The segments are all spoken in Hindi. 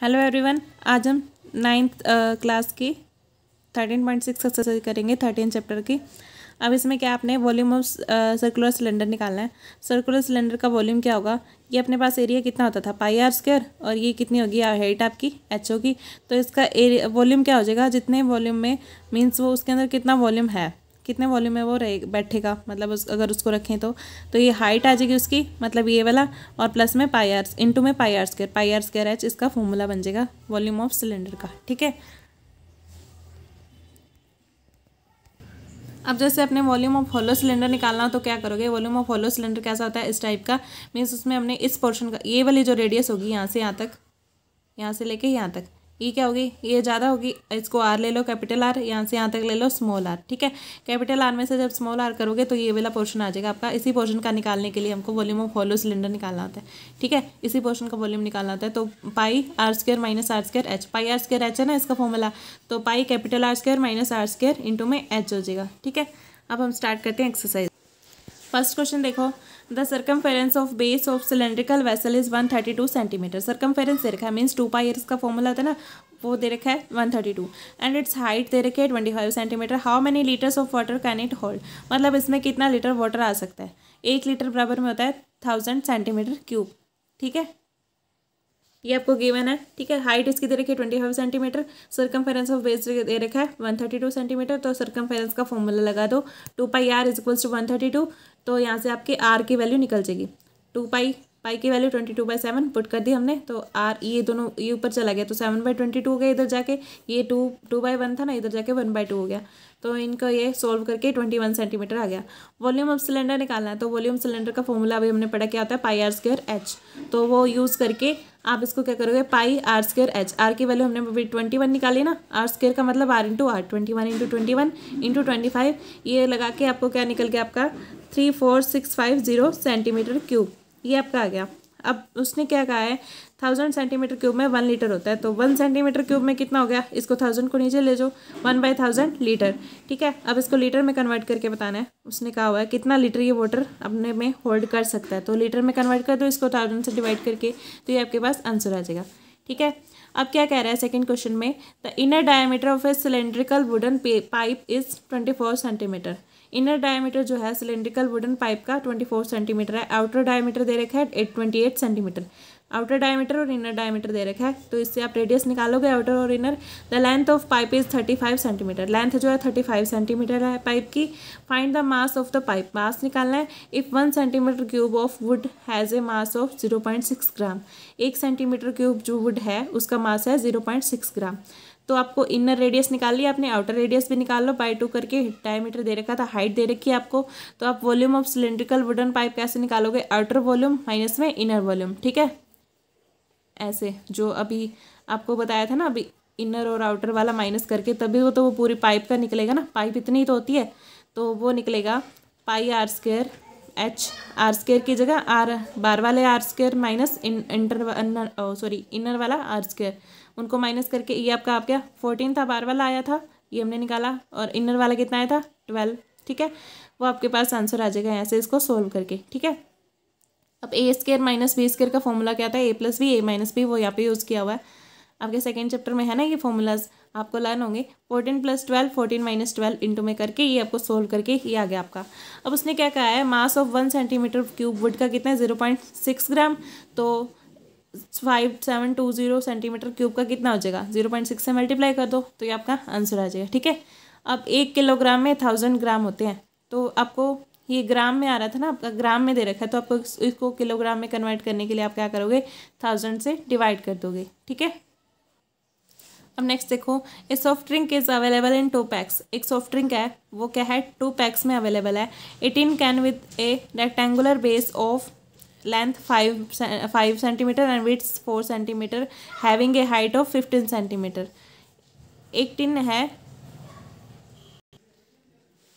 हेलो एवरीवन, आज हम नाइन्थ क्लास की 13.6 एक्सरसाइज करेंगे 13 चैप्टर की। अब इसमें क्या आपने वॉल्यूम ऑफ सर्कुलर सिलेंडर निकालना है। सर्कुलर सिलेंडर का वॉल्यूम क्या होगा, ये अपने पास एरिया कितना होता था पाई आर स्क्वायर, और ये कितनी होगी हाइट आपकी एच होगी। तो इसका एरिया वॉल्यूम क्या हो जाएगा, जितने वॉल्यूम में मीन्स वो उसके अंदर कितना वॉल्यूम है, कितने वॉल्यूम में वो रहे बैठेगा, मतलब अगर उसको रखें तो ये हाइट आ जाएगी उसकी, मतलब ये वाला, और प्लस में पाई आर इंटू में पाई आर स्क्वायर एच इसका फॉर्मूला बन जाएगा वॉल्यूम ऑफ सिलेंडर का। ठीक है, अब जैसे अपने वॉल्यूम ऑफ हॉलो सिलेंडर निकालना हो तो क्या करोगे, वॉल्यूम ऑफ हॉलो सिलेंडर कैसा होता है, इस टाइप का। मीन्स उसमें हमने इस पोर्शन का, ये वाली जो रेडियस होगी यहाँ से यहाँ तक, यहाँ से लेके यहाँ तक, ये क्या होगी, ये ज़्यादा होगी, इसको आर ले लो कैपिटल आर, यहाँ से यहाँ तक ले लो स्मॉल आर। ठीक है, कैपिटल आर में से जब स्मॉल आर करोगे तो ये वाला पोर्शन आ जाएगा आपका। इसी पोर्शन का निकालने के लिए हमको वॉल्यूम ऑफ हॉलो सिलेंडर निकालना होता है। ठीक है, इसी पोर्शन का वॉल्यूम निकालना होता है। तो pi are square minus r square h, pi are square h है ना इसका फॉर्मूला, तो pi capital r square minus r square into में एच हो जाएगा। ठीक है, अब हम स्टार्ट करते हैं एक्सरसाइज। फर्स्ट क्वेश्चन देखो, the circumference of base of cylindrical vessel is 132 centimetre. Circumference दे रखा है, मीन्स 2 पाई इसका फॉर्मूला होता है ना, वो दे रखा है 132, एंड इट्स हाइट दे रखी है 25 centimetre. How many litres of water can it hold, मतलब इसमें कितना लीटर वाटर आ सकता है। 1 लीटर बराबर में होता है 1000 सेंटीमीटर क्यूब। ठीक है, ये आपको गिवन है। ठीक है, हाइट इसकी दे रखी है 25 सेंटीमीटर, सर्कमफेरेंस ऑफ बेस दे रखा है 132 सेंटीमीटर। तो सर्कमफेरेंस का फॉर्मूला लगा दो, 2 पाई आर इज इक्वल्स टू 132। तो यहाँ से आपकी आर की वैल्यू निकल जाएगी, 2 पाई, पाई की वैल्यू 22/7 पुट कर दी हमने, तो आर ये दोनों ये ऊपर चला गया तो 7/22 हो गया इधर जाके, ये 2/1 था ना, इधर जाके 1/2 हो गया। तो इनका ये सोल्व करके 21 सेंटीमीटर आ गया। वॉल्यूम ऑफ सिलेंडर निकालना है, तो वॉल्यूम सिलेंडर का फॉर्मूला अभी हमने पढ़ा क्या होता है, पाई आर स्क्वायर एच। तो वो यूज़ करके आप इसको क्या करोगे, pi are square H, R की वैल्यू हमने अभी 21 निकाली ना, आर स्क्वायर का मतलब R into R, 21 into 21 into 25, ये लगा के आपको क्या निकल गया आपका 34650 सेंटीमीटर क्यूब, ये आपका आ गया। अब उसने क्या कहा है, 1000 सेंटीमीटर क्यूब में 1 लीटर होता है, तो 1 सेंटीमीटर क्यूब में कितना हो गया, इसको 1000 को नीचे ले जाओ, 1/1000 लीटर। ठीक है, अब इसको लीटर में कन्वर्ट करके बताना है। उसने कहा हुआ है कितना लीटर ये वाटर अपने में होल्ड कर सकता है, तो लीटर में कन्वर्ट कर दो इसको 1000 से डिवाइड करके, तो ये आपके पास आंसर आ जाएगा। ठीक है, अब क्या कह रहा है सेकंड क्वेश्चन में, the inner diameter of a cylindrical wooden pipe is 24 centimetre. Inner diameter जो है सिलेंड्रिकल वुडन पाइप का 24 सेंटीमीटर है। आउटर डायमीटर दे रखा है 28 सेंटीमीटर। आउटर डायमीटर और इनर डायमीटर दे रखा है, तो इससे आप रेडियस निकालोगे आउटर और inner. The length of pipe is 35 centimetre, length जो है 35 सेंटीमीटर है पाइप की। Find the mass of the pipe, mass निकालना है। If 1 centimetre cube of wood has a mass of 0.6 gram, 1 centimetre cube जो वुड है उसका मास है 0.6 ग्राम। तो आपको इनर रेडियस निकाल लिया आपने, आउटर रेडियस भी निकाल लो, बाई 2 करके डायमीटर दे रखा था, हाइट दे रखी है आपको। तो आप volume of cylindrical wooden pipe कैसे निकालोगे, आउटर वॉल्यूम माइनस में इनर वॉल्यूम। ठीक है, ऐसे जो अभी आपको बताया था ना, अभी इनर और आउटर वाला माइनस करके तभी वो पूरी पाइप का निकलेगा ना, पाइप इतनी तो होती है, तो वो निकलेगा pi are square H, r square की जगह आर बार वाले आर स्क्वायर माइनस इनर वाला आर स्क्वायर, उनको माइनस करके ये आपका आप क्या 14 था, बार वाला आया था ये हमने निकाला, और इनर वाला कितना आया था 12। ठीक है, वो आपके पास आंसर आ जाएगा यहाँ से इसको सोल्व करके। ठीक है, अब ए स्क्वायर माइनस बी स्क्वायर का फॉर्मूला क्या था, ए प्लस बी ए माइनस बी, वो यहाँ पे यूज़ किया हुआ है। आपके सेकंड चैप्टर में है ना ये फॉर्मूलाज, आपको लर्न होंगे। 14 + 12 14 - 12 इंटू में करके ये आपको सोल्व करके ये आ गया आपका। अब उसने क्या कहा है, mass of 1 centimetre cube would का कितना है 0.6 ग्राम, तो 5720 सेंटीमीटर क्यूब का कितना हो जाएगा, 0.6 से मल्टीप्लाई कर दो तो ये आपका आंसर आ जाएगा। ठीक है, अब 1 किलोग्राम में 1000 ग्राम होते हैं, तो आपको ये ग्राम में आ रहा था ना, आपका ग्राम में दे रखा है, तो आपको इसको किलोग्राम में कन्वर्ट करने के लिए आप क्या करोगे, 1000 से डिवाइड कर दोगे। ठीक है, अब नेक्स्ट देखो, ए soft drink is available in 2 PACS. एक सॉफ्ट ड्रिंक है वो क्या है 2 पैक्स में अवेलेबल है। 18 can with A rectangular base of length 5 centimetre and width 4 centimetre having a height of 15 centimetre. एक टिन है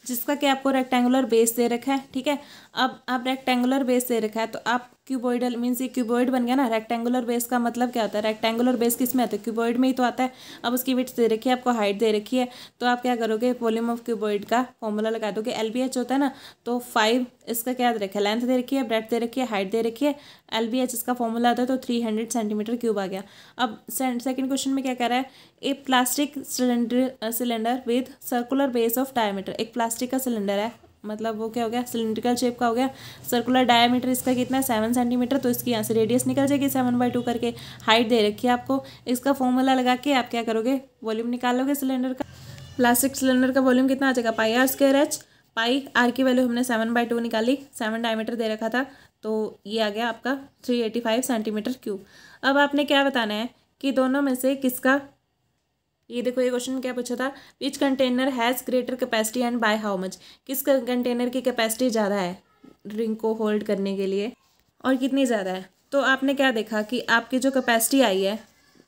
जिसका कि आपको रेक्टेंगुलर बेस दे रखा है। ठीक है, अब आप रेक्टेंगुलर बेस दे रखा है तो आप क्यूबॉइडल मीन्स ये क्यूबॉइड बन गया ना। रेक्टेंगुलर बेस का मतलब क्या होता है, रेक्टेंगुलर बेस किस में आता है, क्यूबॉइड में ही तो आता है। अब उसकी विड्थ दे रखी है आपको, हाइट दे रखी है, तो आप क्या करोगे, वॉल्यूम ऑफ क्यूबॉइड का फॉर्मूला लगा दोगे। LBH होता है ना, तो 5 इसका क्या दे रखा है, लेंथ दे रखी है, ब्रेड्थ दे रखी है, हाइट दे रखी है, LBH इसका फॉर्मूला आता है, तो 300 सेंटीमीटर क्यूब आ गया। अब सेकंड क्वेश्चन में क्या कह रहा है, a plastic cylinder with circular base of diameter. एक प्लास्टिक का सिलेंडर है, मतलब वो क्या हो गया, सिलिंड्रिकल शेप का हो गया, सर्कुलर डायमीटर इसका कितना है 7 सेंटीमीटर, तो इसकी यहाँ से रेडियस निकल जाएगी 7/2 करके। हाइट दे रखी है आपको, इसका फॉर्मूला लगा के आप क्या करोगे, वॉल्यूम निकालोगे सिलेंडर का। प्लास्टिक सिलेंडर का वॉल्यूम कितना आ जाएगा, πr²h। पाई आर की वैल्यू हमने 7/2 निकाली, 7 डायमीटर दे रखा था, तो ये आ गया आपका 385 सेंटीमीटर क्यूब। अब आपने क्या बताना है कि दोनों में से किसका, ये देखो ये क्वेश्चन क्या पूछा था, which container has greater capacity and by how much. किस कंटेनर की कैपेसिटी ज़्यादा है ड्रिंक को होल्ड करने के लिए और कितनी ज़्यादा है। तो आपने क्या देखा कि आपकी जो कैपेसिटी आई है,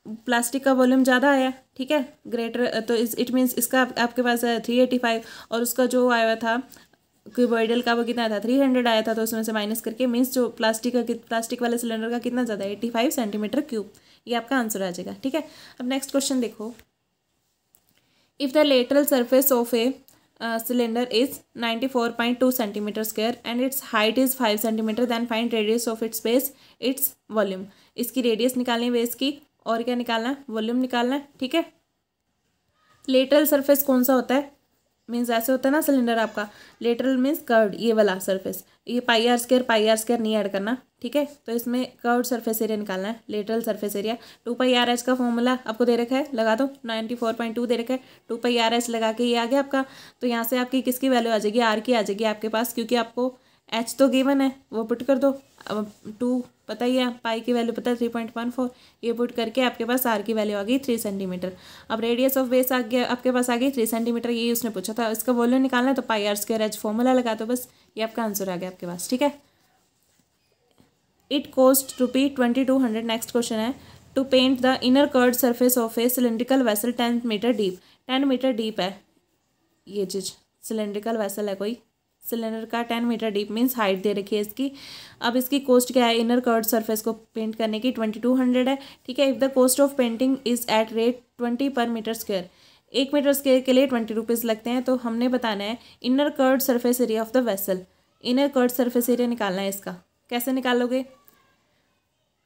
प्लास्टिक का वॉल्यूम ज़्यादा आया, ठीक है, ग्रेटर, तो इट मीन्स इसका आपके पास 385 और उसका जो आया था क्यूबॉइडल का वो कितना था 300 आया था, तो उसमें से माइनस करके मीन्स जो प्लास्टिक वाले सिलेंडर का कितना ज़्यादा है 85 सेंटीमीटर क्यूब। ये आपका आंसर आ जाएगा, ठीक है। अब नेक्स्ट क्वेश्चन देखो, if the lateral surface of a cylinder is 94.2 centimeter square and its height is 5 centimeter, then find radius of its base, its volume। इसकी रेडियस निकालनी है बेस की, और क्या निकालना है, वॉल्यूम निकालना है, ठीक है। लेटरल सरफेस कौन सा होता है, मीन्स ऐसे होता है ना सिलेंडर आपका, लेटरल मीन्स कर्व्ड, ये वाला सरफेस, ये πr² नहीं ऐड करना, ठीक है। तो इसमें कर्व्ड सरफेस एरिया निकालना है, लेटरल सरफेस एरिया। 2πrh का फॉर्मूला आपको दे रखा है, लगा दो, 94.2 दे रखा है, 2πrh लगा के ये आ गया आपका। तो यहाँ से आपकी किसकी वैल्यू आ जाएगी, आर की आ जाएगी आपके पास, क्योंकि आपको एच तो गिवन है वो पुट कर दो। अब 2 पता ही है, पाई की वैल्यू पता है 3.14, ये पुट करके आपके पास आर की वैल्यू आ गई 3 सेंटीमीटर। अब रेडियस ऑफ बेस आ गया आपके पास आ गई 3 सेंटीमीटर, ये उसने पूछा था, इसका वॉल्यूम निकालना है, तो πr² फॉर्मूला लगा दो बस, ये आपका आंसर आ गया आपके पास, ठीक है। It cost ₹2200। नेक्स्ट क्वेश्चन है, to paint the inner curved surface of a cylindrical vessel 10 metre deep. 10 metre deep है ये चीज़, सिलेंड्रिकल वेसल है कोई, सिलेंडर का 10 मीटर डीप मीन्स हाइट दे रखी है इसकी। अब इसकी कॉस्ट क्या है, इनर कर्ड सरफेस को पेंट करने की 2200 है, ठीक है। If the cost of painting is at rate 20 पर मीटर स्क्वायर, 1 मीटर स्क्वायर के लिए 20 रुपीज़ लगते हैं। तो हमने बताना है inner curved surface area of the vessel, inner curved surface area निकालना है इसका। कैसे निकालोगे,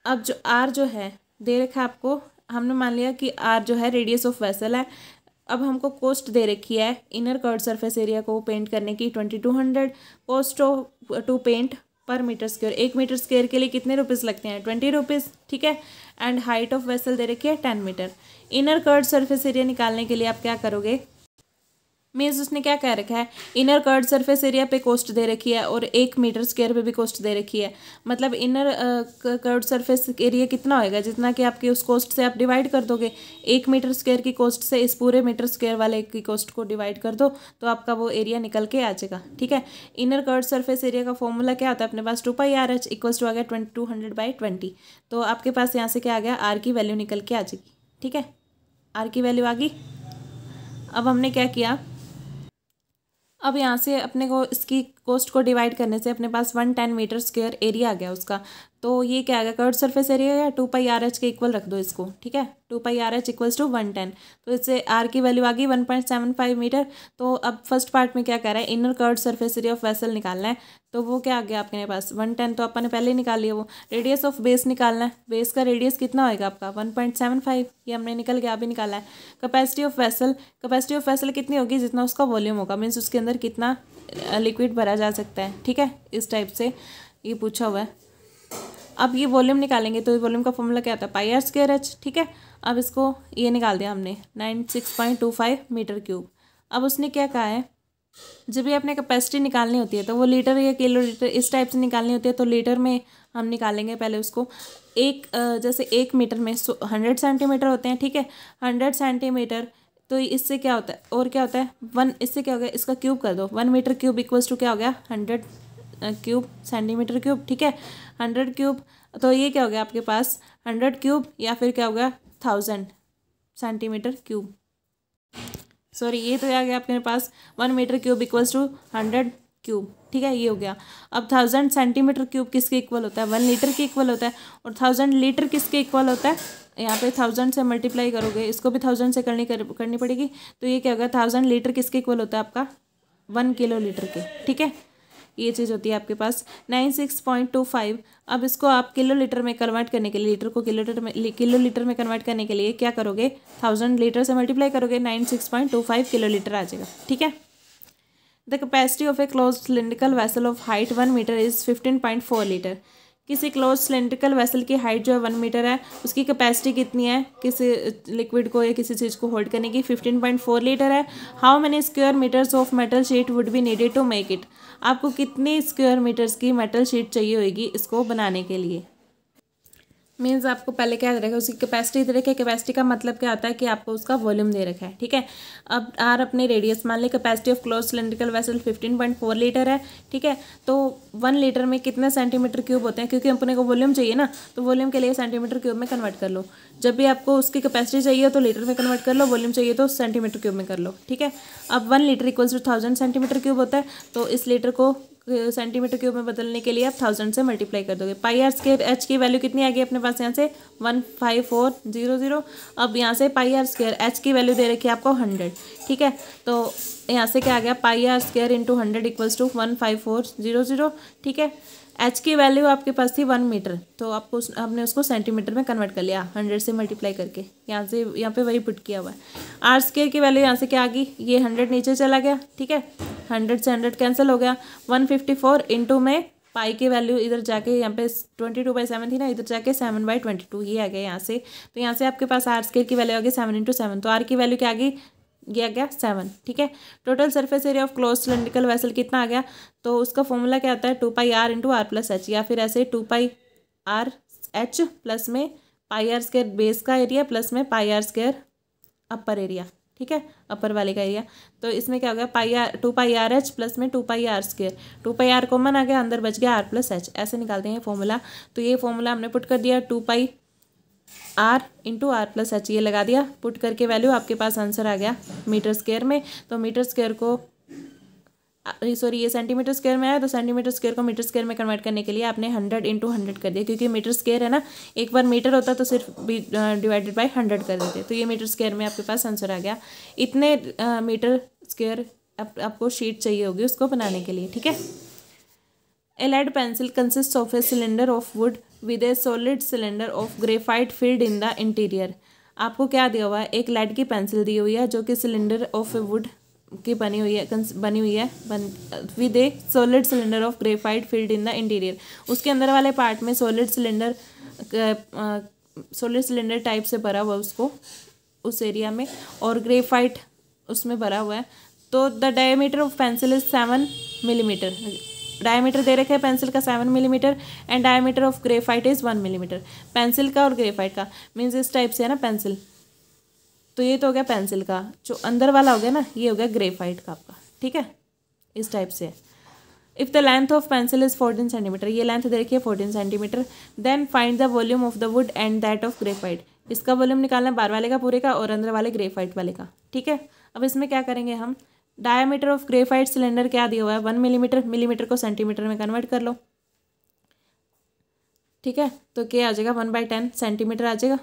अब जो आर जो है दे रखा है आपको, हमने मान लिया कि आर जो है रेडियस ऑफ वेसल है। अब हमको कॉस्ट दे रखी है इनर कर्ड सरफेस एरिया को पेंट करने की 2200, कॉस्ट ऑफ टू पेंट पर मीटर स्क्वायर, 1 मीटर स्क्वायर के लिए कितने रुपीज़ लगते हैं 20 रुपीज़, ठीक है। एंड हाइट ऑफ वेसल दे रखी है 10 metre. Inner curved surface area निकालने के लिए आप क्या करोगे, मीन्स उसने क्या कह रखा है, इनर कर्ड सरफेस एरिया पे कॉस्ट दे रखी है और 1 मीटर स्क्वायर पे भी कॉस्ट दे रखी है। मतलब इनर कर्ड सरफेस एरिया कितना होएगा, जितना कि आपकी उस कॉस्ट से आप डिवाइड कर दोगे। 1 मीटर स्क्वायर की कॉस्ट से इस पूरे मीटर स्क्वायर वाले की कॉस्ट को डिवाइड कर दो, तो आपका वो एरिया निकल के आ जाएगा, ठीक है। इनर कर्ड सरफेस एरिया का फॉर्मूला क्या होता है अपने पास, 2πrh इक्वल्स टू आ गया 2200/20। तो आपके पास यहाँ से क्या आ गया, आर की वैल्यू निकल के आ जाएगी, ठीक है, आर की वैल्यू आ गई। अब हमने क्या किया, अब यहाँ से अपने को इसकी कॉस्ट को डिवाइड करने से अपने पास 110 मीटर स्क्वायर एरिया आ गया उसका। तो ये क्या आ गया, कर्ड सरफेस एरिया या 2πrh के इक्वल रख दो इसको, ठीक है, 2πrh इक्वल्स टू 110। तो इससे आर की वैल्यू आ गई 1.75 मीटर। तो अब फर्स्ट पार्ट में क्या कह रहा है, inner curved surface area of vessel निकालना है, तो वो क्या आ गया आपके पास 110, तो अपन ने पहले ही निकाल लिया। वो रेडियस ऑफ बेस निकालना है, बेस का रेडियस कितना होएगा आपका 1.75, ये हमने निकल गया, अभी निकाला है। Capacity of vessel, capacity of vessel कितनी होगी, जितना उसका वॉल्यूम होगा, मीन्स उसके अंदर कितना लिक्विड भरा जा सकता है, ठीक है, इस टाइप से ये पूछा हुआ है। अब ये वॉल्यूम निकालेंगे, तो वॉल्यूम का फॉर्मूला क्या आता है, πr²h, ठीक है। अब इसको ये निकाल दिया हमने 96.25 मीटर क्यूब। अब उसने क्या कहा है, जब भी आपने कैपेसिटी निकालनी होती है तो वो लीटर या किलो लीटर इस टाइप से निकालनी होती है, तो लीटर में हम निकालेंगे पहले उसको। जैसे 1 मीटर में 100 सेंटीमीटर होते हैं, ठीक है, 100 सेंटीमीटर, तो इससे क्या होता है, और क्या होता है 1, इससे क्या हो गया, इसका क्यूब कर दो, 1 मीटर क्यूब इक्वल्स टू क्या हो गया 100 क्यूब सेंटीमीटर क्यूब, ठीक है, 100 क्यूब। तो ये क्या हो गया आपके पास 100 क्यूब, या फिर क्या हो गया 1000 सेंटीमीटर क्यूब, सॉरी ये तो आ गया आपके पास 1 metre cube equals to 100 cube, ठीक है, ये हो गया। अब 1000 सेंटीमीटर क्यूब किसके इक्वल होता है? 1 लीटर के इक्वल होता है। और 1000 लीटर किसके इक्वल होता है? यहाँ पे 1000 से मल्टीप्लाई करोगे, इसको भी 1000 से करनी पड़ेगी, तो ये क्या होगा? 1000 लीटर किसके इक्वल होता है आपका? 1 किलो लीटर के, ठीक है, ये चीज़ होती है आपके पास 96.25। अब इसको आप किलो लीटर में कन्वर्ट करने के लिए, लीटर को किलो लीटर में कन्वर्ट करने के लिए क्या करोगे? 1000 लीटर से मल्टीप्लाई करोगे, 96.25 किलो लीटर आ जाएगा, ठीक है। The capacity of a closed cylindrical vessel of height 1 metre is 15.4 litre. किसी क्लोज सिलिंड्रिकल वेसल की हाइट जो है 1 मीटर है, उसकी कैपेसिटी कितनी है किसी लिक्विड को या किसी चीज़ को होल्ड करने की? 15.4 लीटर है। How many square metres of metal sheet would be needed to make it? आपको कितने स्क्वायर मीटर्स की मेटल शीट चाहिए होगी इसको बनाने के लिए? मीन्स आपको पहले क्या दे रखा है? उसकी कैपेसिटी दे रखी है। कैपेसिटी का मतलब क्या होता है कि आपको उसका वॉल्यूम दे रखा है, ठीक है। अब आर अपने रेडियस मान ले, capacity of close cylindrical vessel 15.4 litre है, ठीक है। तो 1 लीटर में कितने सेंटीमीटर क्यूब होते हैं? क्योंकि अपने को वॉल्यूम चाहिए ना, तो वॉल्यूम के लिए सेंटीमीटर क्यूब में कन्वर्ट कर लो। जब भी आपको उसकी कैपेसिटी चाहिए तो लीटर में कन्वर्ट कर लो, वॉल्यूम चाहिए तो सेंटीमीटर क्यूब में कर लो, ठीक है। अब 1 litre equals to 1000 centimetre cube होता है, तो इस लीटर को सेंटीमीटर क्यूब में बदलने के लिए आप 1000 से मल्टीप्लाई कर दोगे। पाई आर स्क्वायर एच की वैल्यू कितनी आ गई अपने पास? यहाँ से 15400। अब यहाँ से पाई आर स्क्वायर एच की वैल्यू दे रखी है आपको 100, ठीक है। तो यहाँ से क्या आ गया? Pi are square into 100 equals to 15400, ठीक है। एच की वैल्यू आपके पास थी 1 मीटर, तो आपको आपने उसको सेंटीमीटर में कन्वर्ट कर लिया 100 से मल्टीप्लाई करके। यहाँ पे वही पुट किया हुआ है। आर स्क्वायर की वैल्यू यहाँ से क्या आ गई? ये 100 नीचे चला गया, ठीक है, 100 से 100 कैंसिल हो गया। 154 इंटू में पाई की वैल्यू इधर जाके यहाँ पे 22/7 थी ना, इधर जाके 7/22 ये आ गया यहाँ से। तो यहाँ से आपके पास आर स्क्वायर की वैल्यू आ गई 7 × 7, तो आर की वैल्यू क्या आ गई? ये आ गया 7, ठीक है। Total surface area of close cylindrical vessel कितना आ गया? तो उसका फॉर्मूला क्या आता है? 2πr × r+h, या फिर ऐसे 2πr(h) प्लस में πr स्क्वायर बेस का एरिया प्लस में πr स्क्वायर अपर एरिया, ठीक है, अपर वाले का एरिया। तो इसमें क्या हो गया? 2πrh प्लस में 2πr स्क्वायर, 2πr कॉमन आ गया, अंदर बच गया r+h, ऐसे निकालते हैं फॉर्मूला। तो ये फॉर्मूला हमने पुट कर दिया 2πr × r+h, ये लगा दिया, पुट करके वैल्यू आपके पास आंसर आ गया मीटर स्क्वायर में। तो मीटर स्क्वायर को ये सेंटीमीटर स्क्वायर में आया, तो सेंटीमीटर स्क्वायर को मीटर स्क्वायर में कन्वर्ट करने के लिए आपने 100 × 100 कर दिया, क्योंकि मीटर स्क्वायर है ना, एक बार मीटर होता तो सिर्फ डिवाइडेड बाय 100 कर देते। तो ये मीटर स्क्वायर में आपके पास आंसर आ गया। इतने मीटर स्क्वायर आपको शीट चाहिए होगी उसको बनाने के लिए, ठीक है। A lead pencil consists of a cylinder of wood with a solid cylinder of graphite filled in the interior। आपको क्या दिया हुआ है? एक लेड की पेंसिल दी हुई है जो कि सिलेंडर ऑफ वुड की बनी हुई है with A solid cylinder of graphite field in the interior. उसके अंदर वाले पार्ट में सॉलिड सिलेंडर टाइप से भरा हुआ है उसको, उस एरिया में, और ग्रेफाइट उसमें भरा हुआ है। तो the diameter of pencil is 7 millimetre. Diameter दे रखा है पेंसिल का 7 millimetre and diameter of graphite is 1 millimetre. Pencil का और ग्रेफाइट का मीन्स इस टाइप से है ना पेंसिल, तो ये तो हो गया पेंसिल का, जो अंदर वाला हो गया ना ये हो गया ग्रेफाइट का आपका, ठीक है, इस टाइप से। If the length of pencil is 14 centimetre, ये लेंथ दे रखी है 14 centimetre, then find the volume of the wood and that of graphite. इसका वॉल्यूम निकालना है बाहर वाले का पूरे का और अंदर वाले ग्रेफाइट वाले का, ठीक है। अब इसमें क्या करेंगे हम? डायमीटर ऑफ ग्रेफाइट सिलेंडर क्या दिया हुआ है? 1 मिलीमीटर, मिलीमीटर को सेंटीमीटर में कन्वर्ट कर लो, ठीक है। तो क्या आ जाएगा? 1/10 सेंटीमीटर आ जाएगा।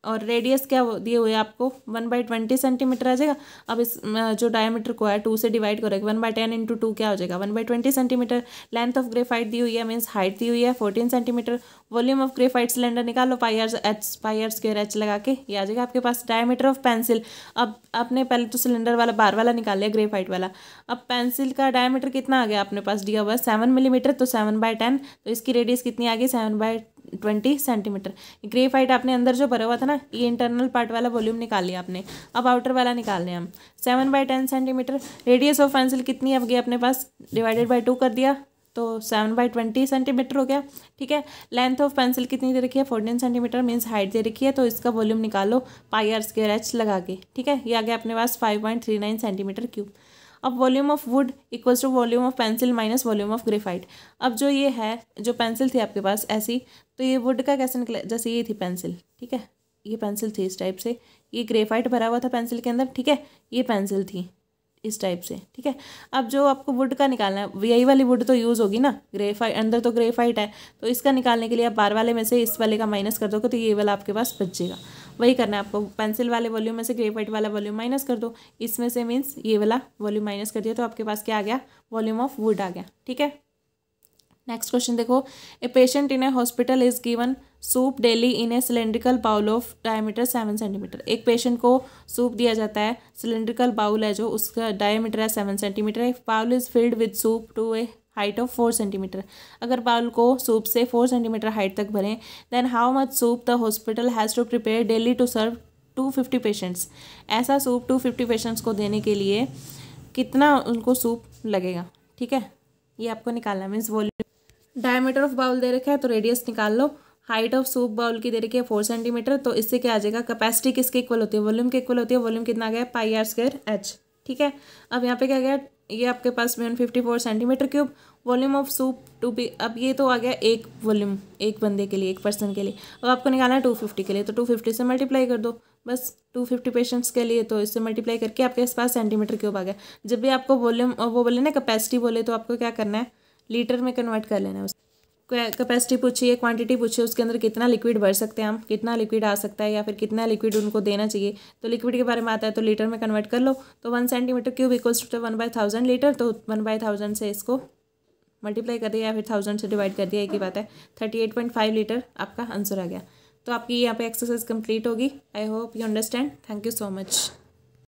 और रेडियस क्या दिए हुए आपको? 1/20 सेंटीमीटर आ जाएगा। अब इस जो डायमीटर को है 2 से डिवाइड करोगे, 1/10 × 2 क्या हो जाएगा? 1/20 सेंटीमीटर। लेंथ ऑफ ग्रेफाइट दी हुई है, मीन्स हाइट दी हुई है 14 centimetre. Volume of graphite cylinder निकालो, πr स्क्वायर h लगा के, ये आ जाएगा आपके पास। डायमीटर ऑफ पेंसिल, अब आपने पहले तो सिलेंडर वाला बाहर वाला निकाल लिया ग्रेफाइट वाला, अब पेंसिल का डायमीटर कितना आ गया अपने पास दिया हुआ है? 7 मिलीमीटर, तो 7/10, तो इसकी रेडियस कितनी आ गई? 7/20 सेंटीमीटर। ग्रेफाइट आपने अंदर जो भरा हुआ था ना, ये इंटरनल पार्ट वाला वॉल्यूम निकाल लिया आपने, अब आउटर वाला निकाल रहे हैं हम। 7/10 सेंटीमीटर। रेडियस ऑफ पेंसिल कितनी आ गई अपने पास? डिवाइडेड बाय 2 कर दिया, तो 7/20 सेंटीमीटर हो गया, ठीक है। लेंथ ऑफ पेंसिल कितनी दे रखी है? 14 सेंटीमीटर, मीन्स हाइट दे रखी है, तो इसका वॉल्यूम निकालो πr स्क्वायर h लगा के, ठीक है। ये आ गया अपने पास 5.39 सेंटीमीटर क्यूब। अब volume of wood equals to volume of pencil minus volume of graphite. अब जो ये है, जो पेंसिल थी आपके पास ऐसी, तो ये वुड का कैसे निकला? जैसे ये थी पेंसिल, ठीक है, ये पेंसिल थी इस टाइप से, ये ग्रेफाइट भरा हुआ था पेंसिल के अंदर, ठीक है, ये पेंसिल थी इस टाइप से, ठीक है। अब जो आपको वुड का निकालना है, यही वाली वुड तो यूज़ होगी ना, ग्रेफाइट अंदर तो ग्रेफाइट है, तो इसका निकालने के लिए आप बार वाले में से इस वाले का माइनस कर दोगे तो ये वाला आपके पास बचेगा। वही करना है आपको, पेंसिल वाले वॉल्यूम में से ग्रेफाइट वाला वॉल्यूम माइनस कर दो, इसमें से मीन्स ये वाला वॉल्यूम माइनस कर दिया तो आपके पास क्या आ गया, वॉल्यूम ऑफ वुड आ गया, ठीक है। नेक्स्ट क्वेश्चन देखो, a patient in a hospital is given soup daily in a cylindrical bowl of diameter 7 centimetre. एक पेशेंट को सूप दिया जाता है, सिलेंड्रिकल बाउल है जो, उसका डायमीटर है 7 centimetre. If bowl is filled with soup to a height of 4 centimetre, अगर बाउल को सूप से 4 सेंटीमीटर हाइट तक भरें, then how much soup the hospital has to prepare daily to serve 250 patients. ऐसा सूप 250 पेशेंट्स को देने के लिए कितना उनको सूप लगेगा, ठीक है। ये आपको निकालना है, means volume, diameter of bowl दे रखा है तो रेडियस निकाल लो, हाइट ऑफ सूप बाउल की दे रखी है 4 सेंटीमीटर, तो इससे क्या आ जाएगा, कैपेसिटी किसके इक्वल होती है, वॉल्यूम के इक्वल होती है। वॉल्यूम कितना आ गया, पाई आर स्क्वायर एच, ठीक है। अब यहाँ पे क्या गया, ये आपके पास 154 centimetre cube. Volume of soup to be, अब ये तो आ गया एक वॉल्यूम, एक बंदे के लिए, एक पर्सन के लिए। अब आपको निकालना है 250 के लिए, तो 250 से मल्टीप्लाई कर दो बस, 250 पेशेंट्स के लिए, तो इससे मल्टीप्लाई करके आपके पास सेंटीमीटर क्यूब आ गया। जब भी आपको वॉल्यूम वो बोले ना कैपेसिटी बोले, तो आपको क्या करना है, लीटर में कन्वर्ट कर लेना है। कैपेसिटी पूछी है, क्वांटिटी पूछी है, उसके अंदर कितना लिक्विड भर सकते हैं हम, कितना लिक्विड आ सकता है या फिर कितना लिक्विड उनको देना चाहिए, तो लिक्विड के बारे में आता है तो लीटर में कन्वर्ट कर लो। तो 1 centimetre cube equals to 1/1000 litre, तो 1/1000 से इसको मल्टीप्लाई कर दिया या फिर 1000 से डिवाइड कर दिया, एक ही बात है। 38.5 लीटर आपका आंसर आ गया। तो आपकी यहाँ पे एक्सरसाइज कंप्लीट होगी। I hope you understand. Thank you so much.